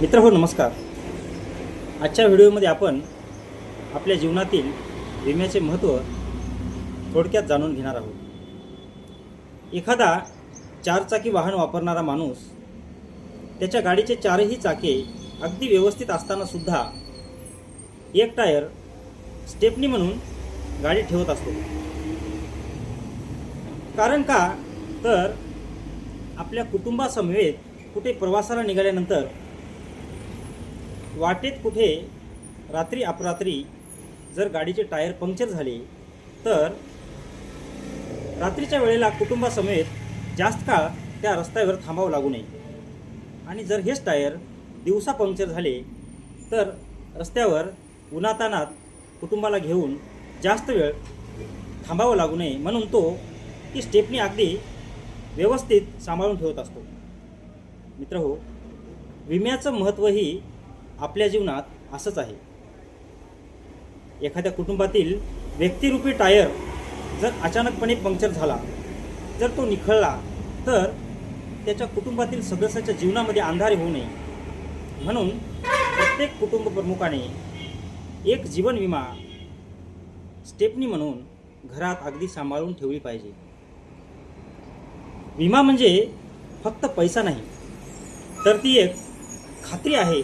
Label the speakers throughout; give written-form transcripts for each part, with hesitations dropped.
Speaker 1: मित्रहो नमस्कार. आजच्या व्हिडिओमध्ये आपण आपल्या जीवनातील विम्याचे महत्त्व थोडक्यात जाणून घेणार आहोत. एखादा चारचाकी वाहन वापरणारा माणूस त्याच्या गाडीचे चारही चाके अगदी व्यवस्थित असताना सुद्धा एक टायर स्टेपनी म्हणून गाडी ठेवत असतो. कारण का तर आपल्या कुटुंबासमवेत कुठे प्रवासाला निघाल्यानंतर वाटेत कुठे रात्री अपरात्री जर गाडीचे टायर पंक्चर झाले तर रात्रीच्या वेळेला कुटुंबासमेत जास्त काळ त्या रस्त्यावर थांबावं लागू नये. आणि जर हेच टायर दिवसा पंक्चर झाले तर रस्त्यावर उन्हातानात कुटुंबाला घेऊन जास्त वेळ थांबावं लागू नये म्हणून तो ती स्टेपनी अगदी व्यवस्थित सांभाळून ठेवत असतो. मित्रहो, विम्याचं महत्त्वही आपल्या जीवनात असंच आहे. एखाद्या कुटुंबातील व्यक्तिरूपी टायर जर अचानकपणे पंक्चर झाला, जर तो निखळला तर त्याच्या कुटुंबातील सदस्याच्या जीवनामध्ये अंधारे होऊ नये म्हणून प्रत्येक कुटुंब प्रमुखाने एक जीवन विमा स्टेपनी म्हणून घरात अगदी सांभाळून ठेवली पाहिजे. विमा म्हणजे फक्त पैसा नाही, तर ती एक खात्री आहे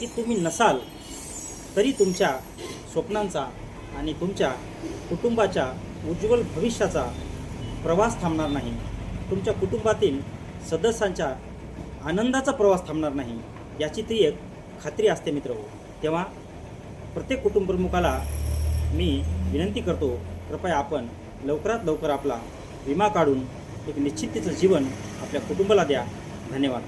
Speaker 1: की तुम्ही नसाल तरी तुमच्या स्वप्नांचा आणि तुमच्या कुटुंबाच्या उज्ज्वल भविष्याचा प्रवास थांबणार नाही. तुमच्या कुटुंबातील सदस्यांच्या आनंदाचा प्रवास थांबणार नाही याची ती एक खात्री असते. मित्रहो, तेव्हा प्रत्येक कुटुंब प्रमुखाला मी विनंती करतो, कृपया आपण लवकरात लवकर आपला विमा काढून एक निश्चिंतीचं जीवन आपल्या कुटुंबाला द्या. धन्यवाद.